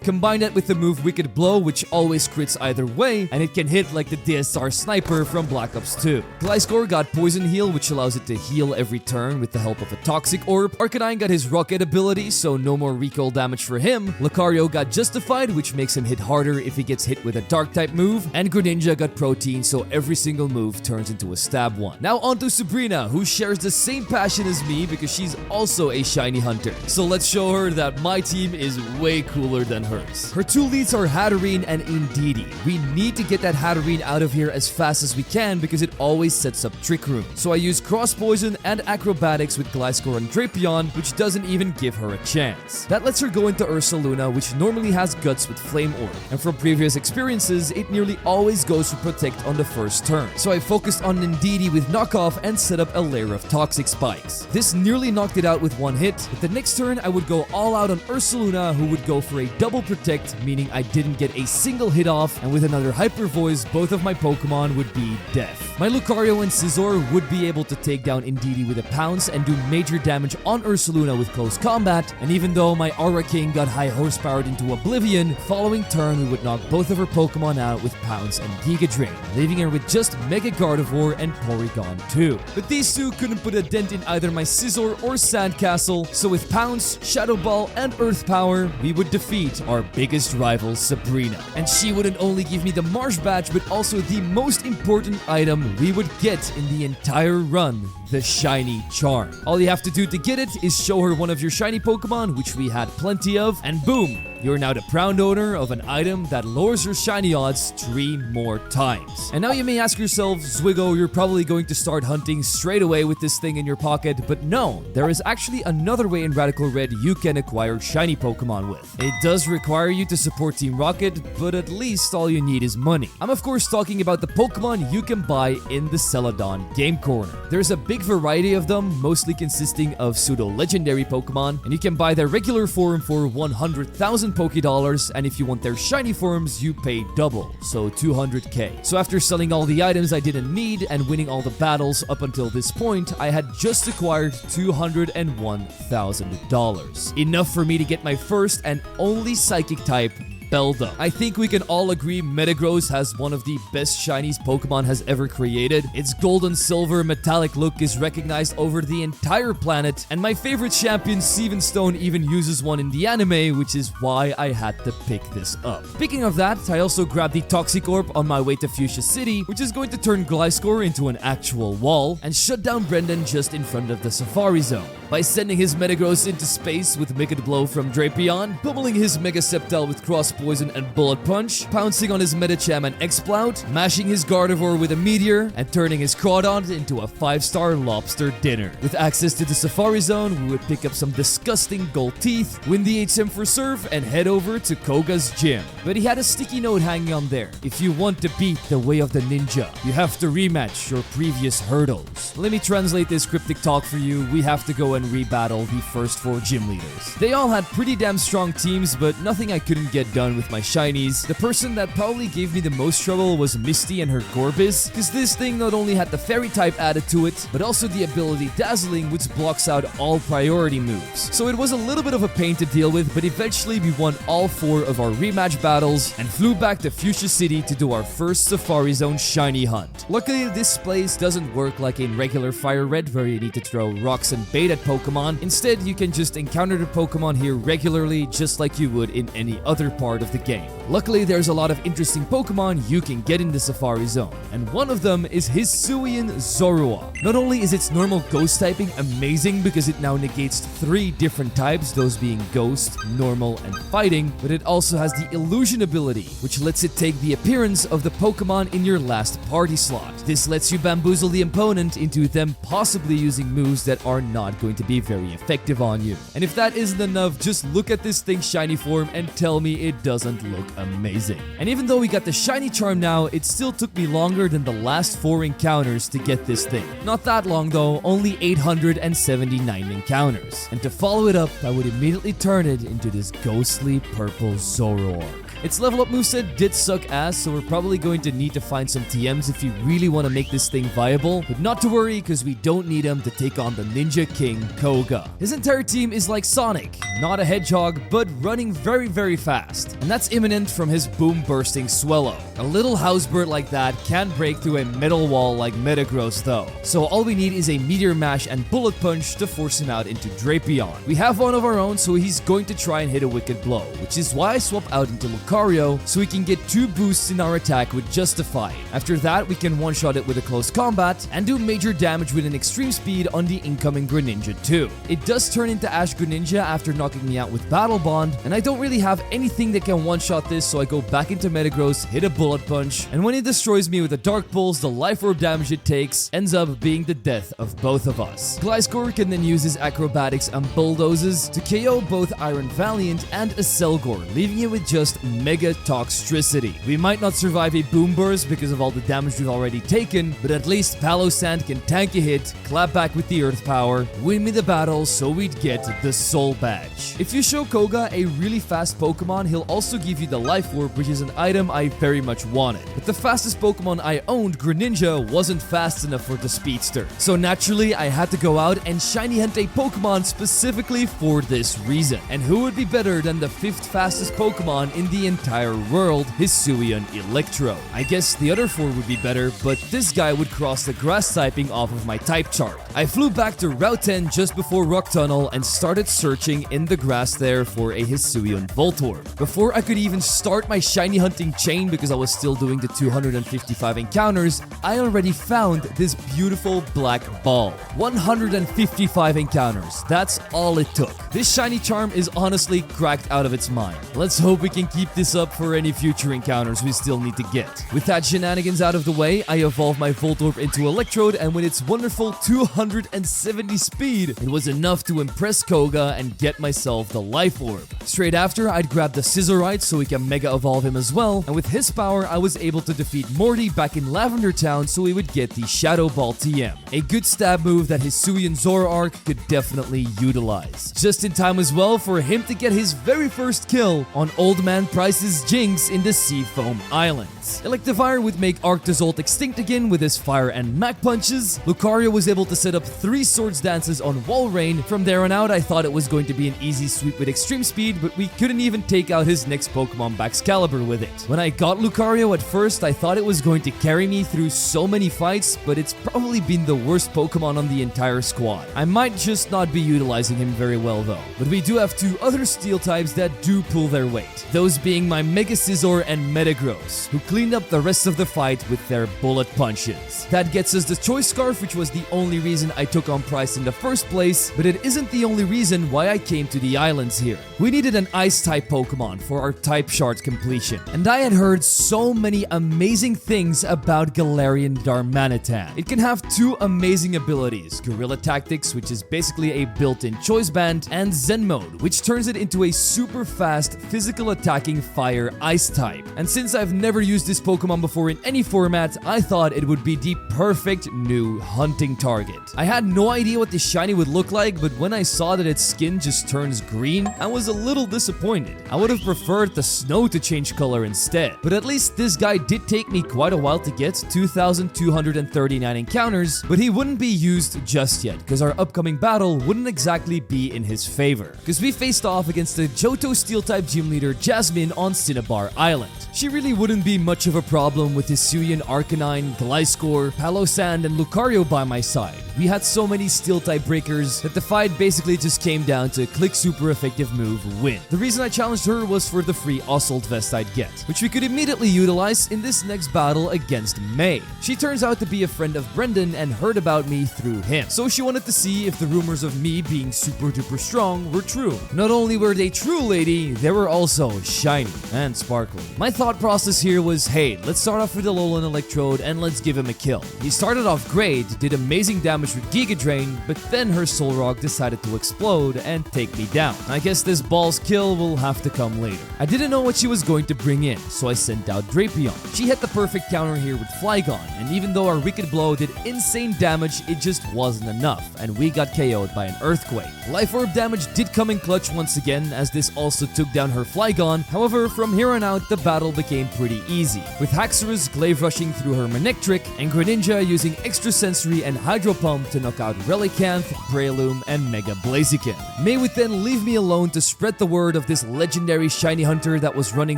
Combine that with the move Wicked Blow, which always crits either way, and it can hit like the DSR Sniper from Black Ops 2. Gliscor got Poison Heal, which allows it to heal every turn with the help of a Toxic Orb. Arcanine got his Rocket ability, so no more recoil damage for him. Lucario got Justified, which makes him hit harder if he gets hit with a Dark type move. And Greninja got Protein, so every single move turns into a stab one. Now onto Sabrina, who shares the same passion as me because she's also a shiny hunter. So let's show her that my team is way cooler than hers. Her two leads are Hatterene and Indeedee. We need to get that Hatterene out of here as fast as we can because it always sets up Trick Room. So I use Cross Poison and Acrobatics with Gliscor and Drapion, which doesn't even give her a chance. That lets her go into Ursaluna, which normally has Guts with Flame Orb, and from previous experiences, it nearly always goes for Protect on the first turn. So I focused on Indeedee with Knockoff and set up a layer of Toxic Spikes. This nearly knocked it out with one hit, but the next turn I would go all out on Ursaluna, who would go for a double Protect, meaning I didn't get a single hit off, and with another Hyper Voice, both of my Pokemon would be death. My Lucario and Scizor would be able to take down Indeedee with a Pounce and do major damage on Ursaluna with close combat, and even though my Aura King got high horsepowered into Oblivion, following turn we would knock both of her Pokemon out with Pounce and Giga Drain, leaving her with just Mega Gardevoir and Porygon 2. But these two couldn't put a dent in either my Scizor or Sandcastle, so with Pounce, Shadow Ball, and Earth Power, we would defeat our biggest rival, Sabrina. And she wouldn't only give me the Marsh badge, but also the most important item we would get in the entire run, the Shiny Charm. All you have to do to get it is show her one of your shiny Pokemon, which we had plenty of, and boom! You're now the proud owner of an item that lowers your shiny odds 3 more times. And now you may ask yourself, Zwiggo, you're probably going to start hunting straight away with this thing in your pocket, but no, there is actually another way in Radical Red you can acquire shiny Pokemon with. It does require you to support Team Rocket, but at least all you need is money. I'm of course talking about the Pokemon you can buy in the Celadon Game Corner. There's a big variety of them, mostly consisting of pseudo-legendary Pokemon, and you can buy their regular form for 100,000 Pokédollars, and if you want their shiny forms, you pay double, so 200k. So after selling all the items I didn't need and winning all the battles up until this point, I had just acquired $201,000. Enough for me to get my first and only Psychic type Beldum. I think we can all agree Metagross has one of the best shinies Pokemon has ever created. Its gold and silver metallic look is recognized over the entire planet, and my favorite champion, Stone, even uses one in the anime, which is why I had to pick this up. Speaking of that, I also grabbed the Toxicorp on my way to Fuchsia City, which is going to turn Gliscor into an actual wall, and shut down Brendan just in front of the Safari Zone. By sending his Metagross into space with Wicked Blow from Drapion, pummeling his Mega Sceptile with Cross Poison and Bullet Punch, pouncing on his Medicham and Explout, mashing his Gardevoir with a Meteor, and turning his Crawdon into a 5-star lobster dinner. With access to the Safari Zone, we would pick up some disgusting gold teeth, win the HM for Surf, and head over to Koga's gym. But he had a sticky note hanging on there. If you want to beat the way of the ninja, you have to rematch your previous hurdles. Let me translate this cryptic talk for you. We have to go and rebattle the first 4 gym leaders. They all had pretty damn strong teams, but nothing I couldn't get done with my shinies. The person that probably gave me the most trouble was Misty and her Gorbis, because this thing not only had the fairy type added to it, but also the ability Dazzling, which blocks out all priority moves. So it was a little bit of a pain to deal with, but eventually we won all 4 of our rematch battles and flew back to Fuchsia City to do our first Safari Zone shiny hunt. Luckily, this place doesn't work like in regular Fire Red, where you need to throw rocks and bait at Pokemon. Instead, you can just encounter the Pokemon here regularly, just like you would in any other part of the game. Luckily, there's a lot of interesting Pokemon you can get in the Safari Zone, and one of them is Hisuian Zorua. Not only is its normal Ghost typing amazing because it now negates 3 different types, those being Ghost, Normal, and Fighting, but it also has the Illusion ability, which lets it take the appearance of the Pokemon in your last party slot. This lets you bamboozle the opponent into them possibly using moves that are not going to be very effective on you. And if that isn't enough, just look at this thing's shiny form and tell me it doesn't look amazing. And even though we got the shiny charm now, it still took me longer than the last 4 encounters to get this thing. Not that long though, only 879 encounters. And to follow it up, I would immediately turn it into this ghostly purple Zoroark. Its level up moveset did suck ass, so we're probably going to need to find some TMs if you really want to make this thing viable, but not to worry because we don't need him to take on the Ninja King Koga. His entire team is like Sonic, not a hedgehog, but running very fast, and that's imminent from his boom bursting Swellow. A little house bird like that can't break through a metal wall like Metagross though. So all we need is a Meteor Mash and Bullet Punch to force him out into Drapion. We have one of our own, so he's going to try and hit a Wicked Blow, which is why I swap out into Lucario so we can get 2 boosts in our attack with Justified. After that, we can one-shot it with a close combat and do major damage with an extreme speed on the incoming Greninja too. It does turn into Ash Greninja after knocking me out with Battle Bond, and I don't really have anything that can one-shot this, so I go back into Metagross, hit a Bullet Punch, and when it destroys me with a Dark Pulse, the Life Orb damage it takes ends up being the death of both of us. Gliscor can then use his acrobatics and bulldozes to KO both Iron Valiant and a Selgor, leaving it with just Mega Toxtricity. We might not survive a Boom Burst because of all the damage we've already taken, but at least Palossand can tank a hit, clap back with the Earth Power, win me the battle so we'd get the Soul Badge. If you show Koga a really fast Pokemon, he'll also give you the Life Orb, which is an item I very much wanted. But the fastest Pokemon I owned, Greninja, wasn't fast enough for the Speedster. So naturally, I had to go out and shiny hunt a Pokemon specifically for this reason. And who would be better than the 5th fastest Pokemon in the entire world, Hisuian Electro? I guess the other 4 would be better, but this guy would cross the grass typing off of my type chart. I flew back to Route 10 just before Rock Tunnel and started searching in the grass there for a Hisuian Voltorb. Before I could even start my shiny hunting chain because I was still doing the 255 encounters, I already found this beautiful black ball. 155 encounters, that's all it took. This shiny charm is honestly cracked out of its mind. Let's hope we can keep this up for any future encounters we still need to get. With that shenanigans out of the way, I evolved my Voltorb into Electrode, and with its wonderful 270 speed, it was enough to impress Koga and get myself the Life Orb. Straight after, I'd grab the Scissorite so we can Mega Evolve him as well, and with his power, I was able to defeat Morty back in Lavender Town so we would get the Shadow Ball TM. A good stab move that Hisuian Zoroark could definitely utilize. Just in time as well for him to get his very first kill on Old Man Price's Jinx in the Seafoam Islands. Electivire would make Arctozolt extinct again with his Fire and Mach Punches. Lucario was able to set up 3 Swords Dances on Walrein. From there on out, I thought it was going to be an easy sweep with extreme speed, but we couldn't even take out his next Pokemon Baxcalibur with it. When I got Lucario at first, I thought it was going to carry me through so many fights, but it's probably been the worst Pokemon on the entire squad. I might just not be utilizing him very well though. But we do have 2 other Steel types that do pull their weight. Those being my Mega Scizor and Metagross, who cleaned up the rest of the fight with their Bullet Punches. That gets us the Choice Scarf, which was the only reason I took on Price in the first place, but it isn't the only reason why I came to the islands here. We needed an Ice-type Pokemon for our Type Shard completion, and I had heard so many amazing things about Galarian Darmanitan. It can have 2 amazing abilities, Guerrilla Tactics, which is basically a built-in Choice Band, and Zen Mode, which turns it into a super fast, physical attacking Fire Ice type. And since I've never used this Pokemon before in any format, I thought it would be the perfect new hunting target. I had no idea what this shiny would look like, but when I saw that its skin just turns green, I was a little disappointed. I would have preferred the snow to change color instead. But at least this guy did take me quite a while to get, 2,239 encounters, but he wouldn't be used just yet, because our upcoming battle wouldn't exactly be in his favor. Because we faced off against the Johto Steel-type gym leader Jasmine on Cinnabar Island. She really wouldn't be much of a problem with Hisuian Arcanine, Gliscor, Palossand, and Lucario by my side. We had so many Steel-type breakers that the fight basically just came down to click super effective move, win. The reason I challenged her was for the free Assault Vest I'd get, which we could immediately utilize in this next battle against May. She turns out to be a friend of Brendan and heard about me through him, so she wanted to see if the rumors of me being super duper strong were true. Not only were they true, lady, they were also shiny and sparkly. My thought process here was, hey, let's start off with a Alolan Electrode and let's give him a kill. He started off great, did amazing damage with Giga Drain, but then her Solrock decided to explode and take me down. I guess this ball's kill will have to come later. I didn't know what she was going to bring in, so I sent out Drapion. She hit the perfect counter here with Flygon, and even though our Wicked Blow did insane damage, it just wasn't enough, and we got KO'd by an Earthquake. Life Orb damage did come in clutch once again, as this also took down her Flygon. However, from here on out, the battle became pretty easy, with Haxorus Glaive rushing through her Manectric, and Greninja using Extra Sensory and Hydro Pump Seafoam to knock out Relicanth, Breloom, and Mega Blaziken. May would then leave me alone to spread the word of this legendary shiny hunter that was running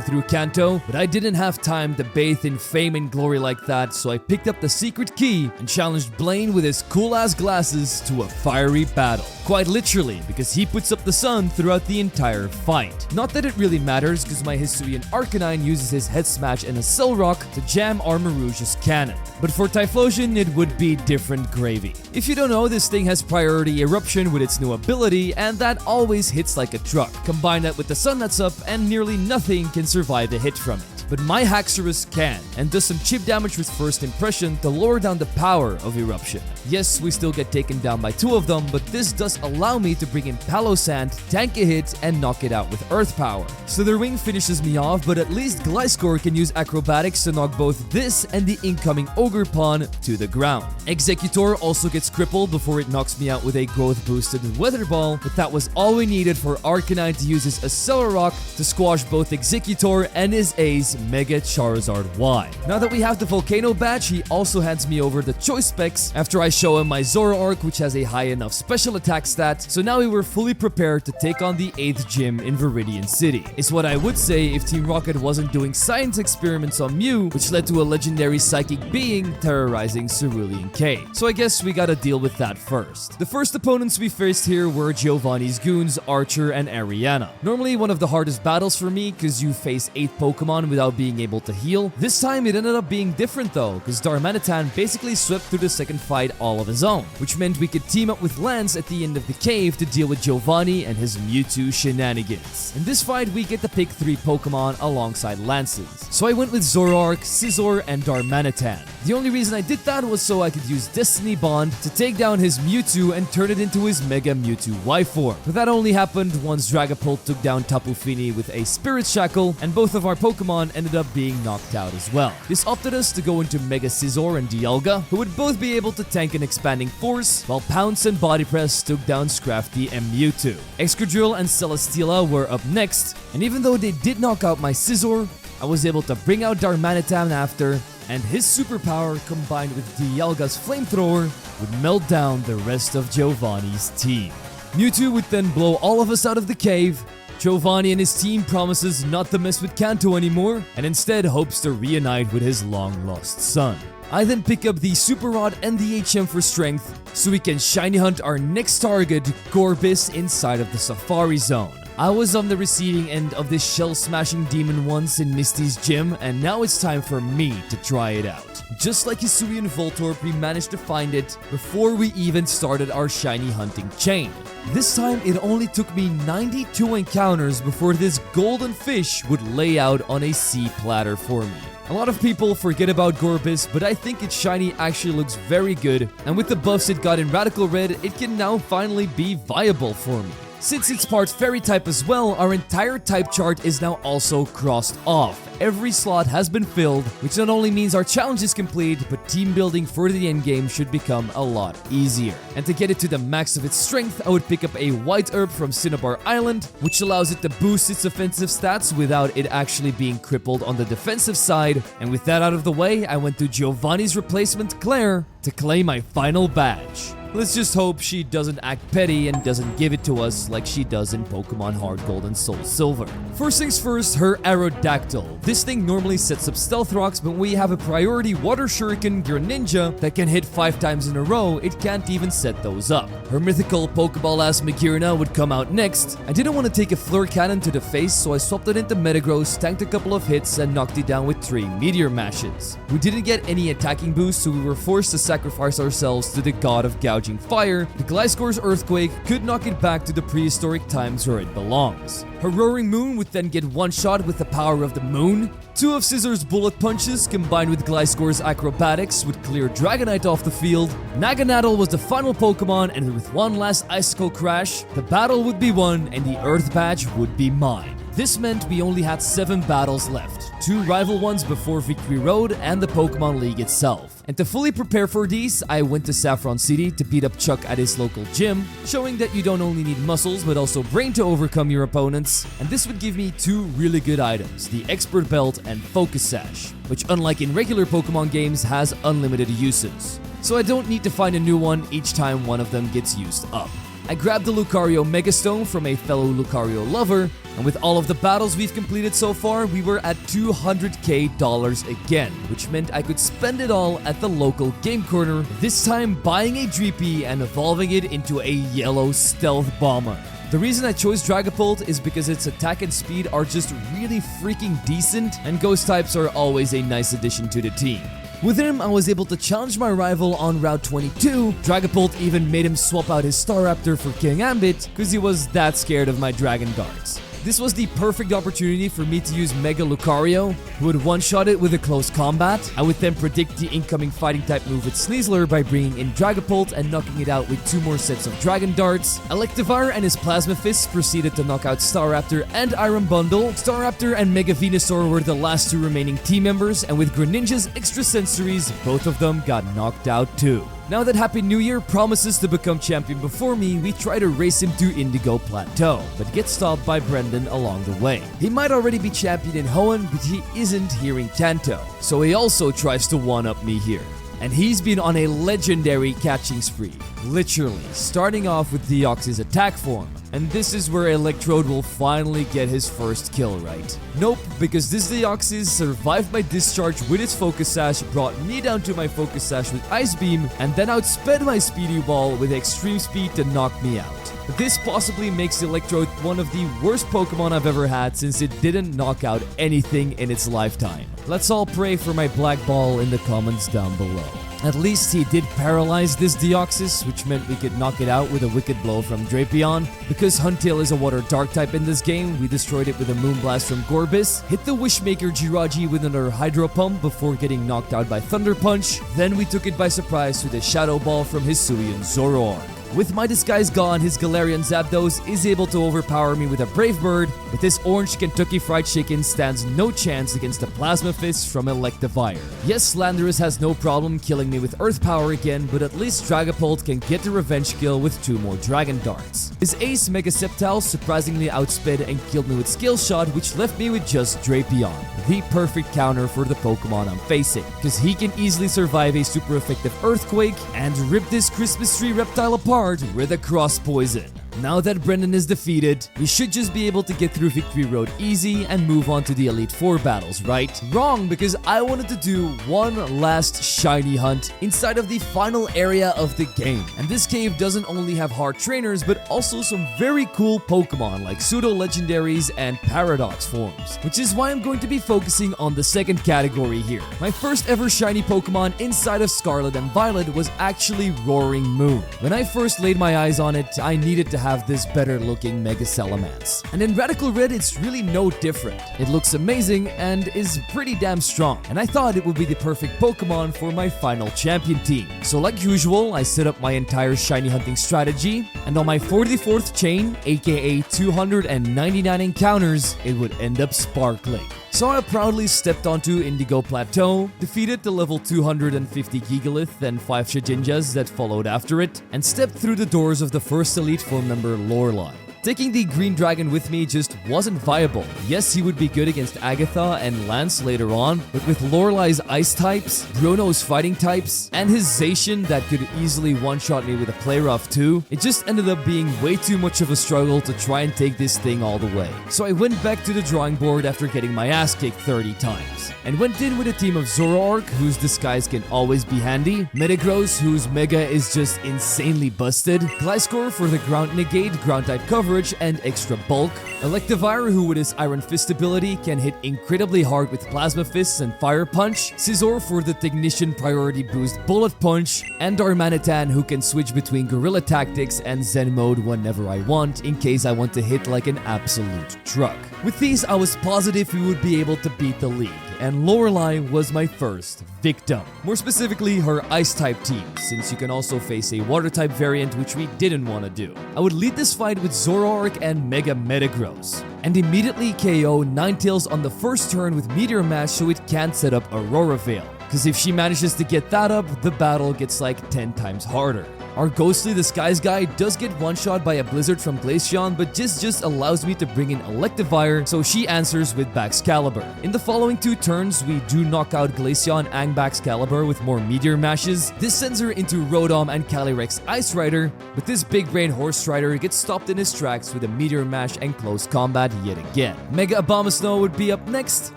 through Kanto, but I didn't have time to bathe in fame and glory like that, so I picked up the secret key and challenged Blaine with his cool-ass glasses to a fiery battle. Quite literally, because he puts up the sun throughout the entire fight. Not that it really matters, because my Hisuian Arcanine uses his Head Smash and a Cell Rock to jam Armarouge's cannon. But for Typhlosion, it would be different gravy. If you don't know, this thing has priority eruption with its new ability, and that always hits like a truck. Combine that with the sun that's up, and nearly nothing can survive a hit from it. But my Haxorus can, and does some chip damage with First Impression to lower down the power of Eruption. Yes, we still get taken down by 2 of them, but this does allow me to bring in Palosand, tank a hit, and knock it out with Earth Power. Slitherwing finishes me off, but at least Gliscor can use Acrobatics to knock both this and the incoming Ogre Pawn to the ground. Executor also gets crippled before it knocks me out with a growth boosted Weather Ball, but that was all we needed for Arcanine to use his Accelerock to squash both Executor and his ace Mega Charizard Y. Now that we have the Volcano badge, he also hands me over the choice specs after I show him my Zoroark, which has a high enough special attack stat, so now we were fully prepared to take on the 8th gym in Viridian City. Is what I would say if Team Rocket wasn't doing science experiments on Mew, which led to a legendary psychic being terrorizing Cerulean Cave. So I guess we gotta deal with that first. The first opponents we faced here were Giovanni's goons, Archer and Ariana. Normally one of the hardest battles for me, because you face 8 Pokemon without being able to heal. This time it ended up being different though, because Darmanitan basically swept through the second fight all of his own, which meant we could team up with Lance at the end of the cave to deal with Giovanni and his Mewtwo shenanigans. In this fight we get to pick 3 Pokemon alongside Lance's. So I went with Zoroark, Scizor, and Darmanitan. The only reason I did that was so I could use Destiny Bond to take down his Mewtwo and turn it into his Mega Mewtwo Y form. But that only happened once Dragapult took down Tapu Fini with a Spirit Shackle, and both of our Pokemon ended up being knocked out as well. This opted us to go into Mega Scizor and Dialga, who would both be able to tank an expanding force, while Pounce and Body Press took down Scrafty and Mewtwo. Excadrill and Celesteela were up next, and even though they did knock out my Scizor, I was able to bring out Darmanitan after, and his superpower combined with Dialga's flamethrower would melt down the rest of Giovanni's team. Mewtwo would then blow all of us out of the cave. Giovanni and his team promises not to mess with Kanto anymore, and instead hopes to reunite with his long-lost son. I then pick up the Super Rod and the HM for strength, so we can shiny hunt our next target, Gorbis, inside of the Safari Zone. I was on the receiving end of this shell-smashing demon once in Misty's gym, and now it's time for me to try it out. Just like Hisuian Voltorb, we managed to find it before we even started our shiny hunting chain. This time, it only took me 92 encounters before this golden fish would lay out on a sea platter for me. A lot of people forget about Gorbis, but I think its shiny actually looks very good, and with the buffs it got in Radical Red, it can now finally be viable for me. Since it's part Fairy type as well, our entire type chart is now also crossed off. Every slot has been filled, which not only means our challenge is complete, but team building for the endgame should become a lot easier. And to get it to the max of its strength, I would pick up a White Herb from Cinnabar Island, which allows it to boost its offensive stats without it actually being crippled on the defensive side. And with that out of the way, I went to Giovanni's replacement, Claire, to claim my final badge. Let's just hope she doesn't act petty and doesn't give it to us like she does in Pokemon Heart Gold and Soul Silver. First things first, her Aerodactyl. This thing normally sets up Stealth Rocks, but when we have a priority Water Shuriken Greninja that can hit 5 times in a row, it can't even set those up. Her mythical Pokeball-ass Magearna would come out next. I didn't want to take a Fleur Cannon to the face, so I swapped it into Metagross, tanked a couple of hits, and knocked it down with 3 Meteor Mashes. We didn't get any attacking boost, so we were forced to sacrifice ourselves to the god of gouging fire. The Gliscor's Earthquake could knock it back to the prehistoric times where it belongs. Her Roaring Moon would then get one-shot with the power of the moon. 2 of Scissor's Bullet Punches combined with Gliscor's Acrobatics would clear Dragonite off the field. Naganadel was the final Pokemon, and with one last Icicle Crash, the battle would be won and the Earth Badge would be mine. This meant we only had 7 battles left, 2 rival ones before Victory Road and the Pokemon League itself. And to fully prepare for these, I went to Saffron City to beat up Chuck at his local gym, showing that you don't only need muscles but also brain to overcome your opponents, and this would give me 2 really good items, the Expert Belt and Focus Sash, which unlike in regular Pokemon games has unlimited uses. so I don't need to find a new one each time one of them gets used up. I grabbed the Lucario Megastone from a fellow Lucario lover, and with all of the battles we've completed so far, we were at $200k again, which meant I could spend it all at the local game corner, this time buying a Dreepy and evolving it into a yellow stealth bomber. The reason I chose Dragapult is because its attack and speed are just really freaking decent, and ghost types are always a nice addition to the team. With him, I was able to challenge my rival on Route 22. Dragapult even made him swap out his Staraptor for King Ambit because he was that scared of my Dragon Darts. This was the perfect opportunity for me to use Mega Lucario, who would one-shot it with a close combat. I would then predict the incoming fighting type move with Sneasler by bringing in Dragapult and knocking it out with 2 more sets of Dragon Darts. Electivire and his Plasma Fists proceeded to knock out Staraptor and Iron Bundle. Staraptor and Mega Venusaur were the last 2 remaining team members, and with Greninja's extra sensories, both of them got knocked out too. Now that Happy New Year promises to become champion before me, we try to race him to Indigo Plateau, but get stopped by Brendan along the way. He might already be champion in Hoenn, but he isn't here in Kanto, so he also tries to one-up me here. And he's been on a legendary catching spree, literally, starting off with Deoxys attack form. And this is where Electrode will finally get his first kill, right? Nope, because this Deoxys survived my discharge with its Focus Sash, brought me down to my Focus Sash with Ice Beam, and then outsped my Speedy Ball with Extreme Speed to knock me out. This possibly makes Electrode one of the worst Pokemon I've ever had, since it didn't knock out anything in its lifetime. Let's all pray for my Black Ball in the comments down below. At least he did paralyze this Deoxys, which meant we could knock it out with a Wicked Blow from Drapion. Because Huntail is a Water Dark type in this game, we destroyed it with a Moonblast from Gorbis, hit the Wishmaker Jirachi with another Hydro Pump before getting knocked out by Thunder Punch, then we took it by surprise with a Shadow Ball from Hisuian Zoroark. With my disguise gone, his Galarian Zapdos is able to overpower me with a Brave Bird, but this orange Kentucky Fried Chicken stands no chance against the Plasma Fist from Electivire. Yes, Landorus has no problem killing me with Earth Power again, but at least Dragapult can get the revenge kill with 2 more Dragon Darts. His ace Mega Sceptile surprisingly outsped and killed me with Skill Shot, which left me with just Drapion, the perfect counter for the Pokemon I'm facing, because he can easily survive a super effective Earthquake and rip this Christmas tree reptile apart with a Cross Poison. Now that Brendan is defeated, we should just be able to get through Victory Road easy and move on to the Elite Four battles, right? Wrong, because I wanted to do one last shiny hunt inside of the final area of the game. And this cave doesn't only have hard trainers, but also some very cool Pokemon like pseudo-legendaries and paradox forms, which is why I'm going to be focusing on the second category here. My first ever shiny Pokemon inside of Scarlet and Violet was actually Roaring Moon. When I first laid my eyes on it, I needed to have this better looking Mega Salamence. And in Radical Red, it's really no different. It looks amazing and is pretty damn strong, and I thought it would be the perfect Pokemon for my final champion team. So like usual, I set up my entire shiny hunting strategy, and on my 44th chain, aka 299 encounters, it would end up sparkling. So I proudly stepped onto Indigo Plateau, defeated the level 250 Gigalith and 5 Shedinjas that followed after it, and stepped through the doors of the first Elite Four member Lorelei. Taking the Green Dragon with me just wasn't viable. Yes, he would be good against Agatha and Lance later on, but with Lorelei's Ice types, Bruno's Fighting types, and his Zacian that could easily one-shot me with a Play Rough too, it just ended up being way too much of a struggle to try and take this thing all the way. So I went back to the drawing board after getting my ass kicked 30 times, and went in with a team of Zoroark, whose disguise can always be handy, Metagross, whose Mega is just insanely busted, Gliscor for the Ground Negate, Ground type coverage, and extra bulk, Electivire, who with his Iron Fist ability can hit incredibly hard with Plasma Fists and Fire Punch, Scizor for the Technician Priority Boost Bullet Punch, and Darmanitan, who can switch between Guerrilla Tactics and Zen Mode whenever I want, in case I want to hit like an absolute truck. With these, I was positive we would be able to beat the league, and Lorelei was my first victim. More specifically, her Ice-type team, since you can also face a Water-type variant, which we didn't want to do. I would lead this fight with Zoroark and Mega Metagross, and immediately KO Ninetales on the first turn with Meteor Mash so it can't set up Aurora Veil, because if she manages to get that up, the battle gets like 10 times harder. Our ghostly disguise guy does get one-shot by a blizzard from Glaceon, but just allows me to bring in Electivire, so she answers with Baxcalibur. In the following 2 turns, we do knock out Glaceon and Baxcalibur with more Meteor Mashes. This sends her into Rotom and Calyrex Ice Rider, but this big brain Horse Rider gets stopped in his tracks with a Meteor Mash and close combat yet again. Mega Abomasnow would be up next.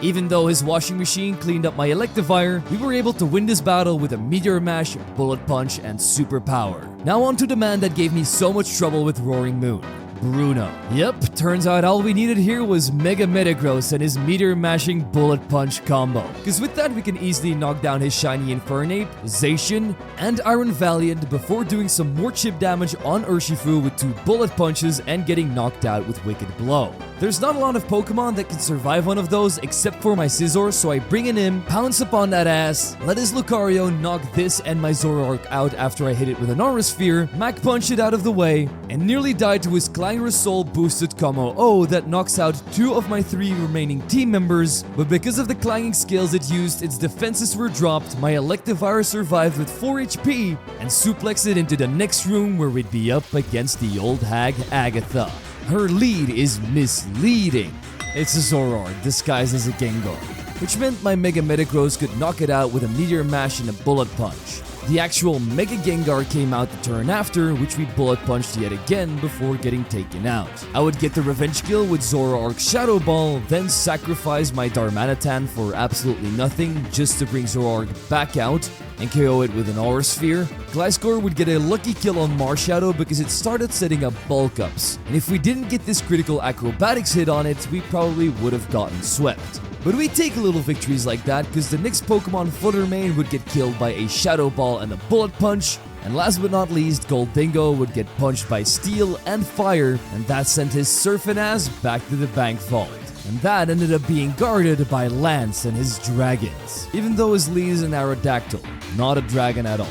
Even though his washing machine cleaned up my Electivire, we were able to win this battle with a Meteor Mash, Bullet Punch, and Super Power. Now on to the man that gave me so much trouble with Roaring Moon. Bruno. Yep, turns out all we needed here was Mega Metagross and his Meteor Mashing Bullet Punch combo. Cause with that we can easily knock down his shiny Infernape, Zacian, and Iron Valiant before doing some more chip damage on Urshifu with 2 Bullet Punches and getting knocked out with Wicked Blow. There's not a lot of Pokemon that can survive one of those except for my Scizor, so I bring in him, pounce upon that ass, let his Lucario knock this and my Zoroark out after I hit it with an Aura Sphere, Mach Punch it out of the way, and nearly died to his Clangorous Soul boosted Combo O that knocks out 2 of my 3 remaining team members, but because of the clanging skills it used, its defenses were dropped, my Electivire survived with 4 HP, and suplexed it into the next room where we'd be up against the old hag Agatha. Her lead is misleading. It's a Zoroark disguised as a Gengar, which meant my Mega Metagross could knock it out with a Meteor Mash and a Bullet Punch. The actual Mega Gengar came out the turn after, which we Bullet Punched yet again before getting taken out. I would get the revenge kill with Zoroark Shadow Ball, then sacrifice my Darmanitan for absolutely nothing just to bring Zoroark back out and KO it with an Aura Sphere. Gliscor would get a lucky kill on Marshadow because it started setting up bulk ups, and if we didn't get this critical acrobatics hit on it, we probably would have gotten swept. But we take little victories like that because the next Pokemon Footer main would get killed by a Shadow Ball and a Bullet Punch, and last but not least, Goldingo would get punched by Steel and Fire, and that sent his surfing ass back to the bank vault. And that ended up being guarded by Lance and his dragons, even though his lead is an Aerodactyl, not a dragon at all.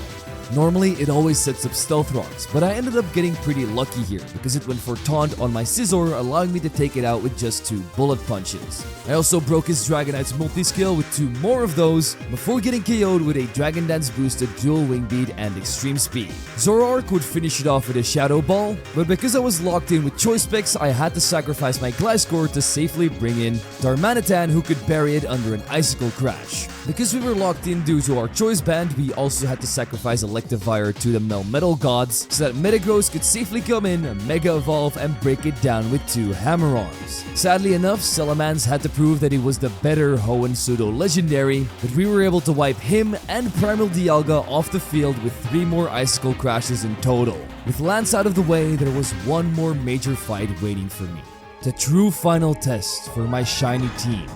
Normally, it always sets up Stealth Rocks, but I ended up getting pretty lucky here because it went for Taunt on my Scizor, allowing me to take it out with just 2 Bullet Punches. I also broke his Dragonite's multi-skill with 2 more of those before getting KO'd with a Dragon Dance boosted Dual Wing Beat and Extreme Speed. Zoroark would finish it off with a Shadow Ball, but because I was locked in with Choice Specs, I had to sacrifice my Gliscor to safely bring in Darmanitan, who could bury it under an Icicle Crash. Because we were locked in due to our Choice Band, we also had to sacrifice Electivire to the Melmetal Gods so that Metagross could safely come in, Mega Evolve, and break it down with 2 Hammer Arms. Sadly enough, Salamence had to prove that he was the better Hoenn Pseudo Legendary, but we were able to wipe him and Primal Dialga off the field with 3 more Icicle Crashes in total. With Lance out of the way, there was one more major fight waiting for me. The true final test for my shiny team.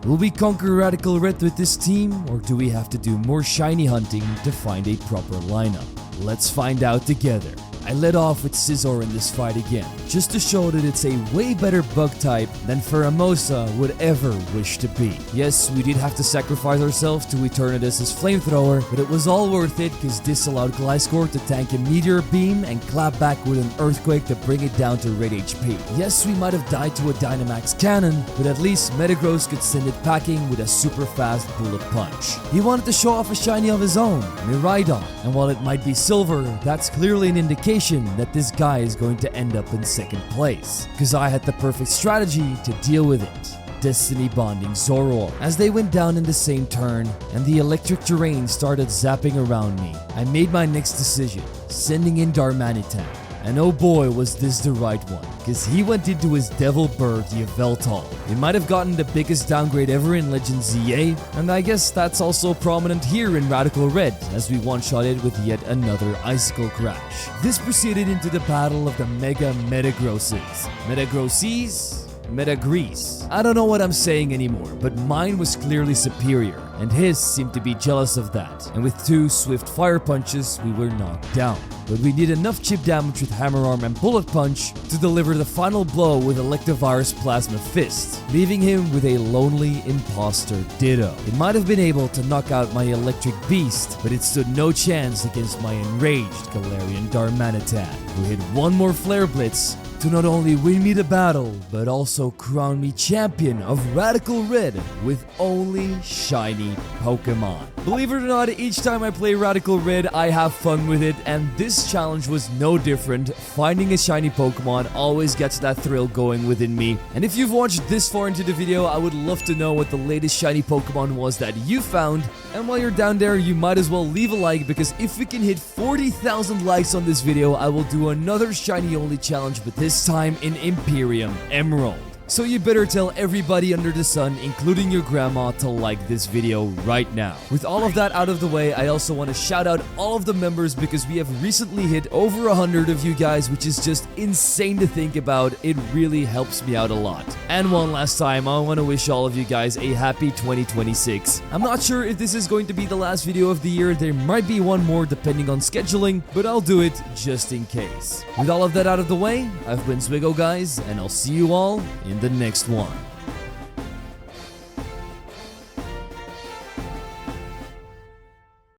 Will we conquer Radical Red with this team, or do we have to do more shiny hunting to find a proper lineup? Let's find out together. I led off with Scizor in this fight again, just to show that it's a way better bug type than Pheromosa would ever wish to be. Yes, we did have to sacrifice ourselves to Eternatus' Flamethrower, but it was all worth it because this allowed Gliscor to tank a Meteor Beam and clap back with an Earthquake to bring it down to red HP. Yes, we might have died to a Dynamax Cannon, but at least Metagross could send it packing with a super fast Bullet Punch. He wanted to show off a shiny of his own, Miraidon, and while it might be silver, that's clearly an indication that this guy is going to end up in second place, because I had the perfect strategy to deal with it. Destiny bonding Zoroark. As they went down in the same turn and the electric terrain started zapping around me, I made my next decision, sending in Darmanitan. And oh boy was this the right one, because he went into his Devil Bird Yveltal. It might have gotten the biggest downgrade ever in Legend ZA, and I guess that's also prominent here in Radical Red, as we one-shot it with yet another Icicle Crash. This proceeded into the battle of the Mega Metagrosses. Metagrosses? Metagrease. I don't know what I'm saying anymore, but mine was clearly superior, and his seemed to be jealous of that, and with 2 swift fire punches, we were knocked down. But we did enough chip damage with Hammer Arm and Bullet Punch to deliver the final blow with Electivire's Plasma Fist, leaving him with a lonely imposter Ditto. It might have been able to knock out my Electric Beast, but it stood no chance against my enraged Galarian Darmanitan, who hit one more Flare Blitz to not only win me the battle, but also crown me champion of Radical Red with only shiny Pokemon. Believe it or not, each time I play Radical Red, I have fun with it, and this challenge was no different. Finding a shiny Pokemon always gets that thrill going within me. And if you've watched this far into the video, I would love to know what the latest shiny Pokemon was that you found. And while you're down there, you might as well leave a like, because if we can hit 40,000 likes on this video, I will do another shiny only challenge, but this time in Imperium Emerald. So you better tell everybody under the sun, including your grandma, to like this video right now. With all of that out of the way, I also want to shout out all of the members, because we have recently hit over 100 of you guys, which is just insane to think about. It really helps me out a lot. And one last time, I want to wish all of you guys a happy 2026. I'm not sure if this is going to be the last video of the year. There might be one more depending on scheduling, but I'll do it just in case. With all of that out of the way, I've been Zwiggo, guys, and I'll see you all in the next one.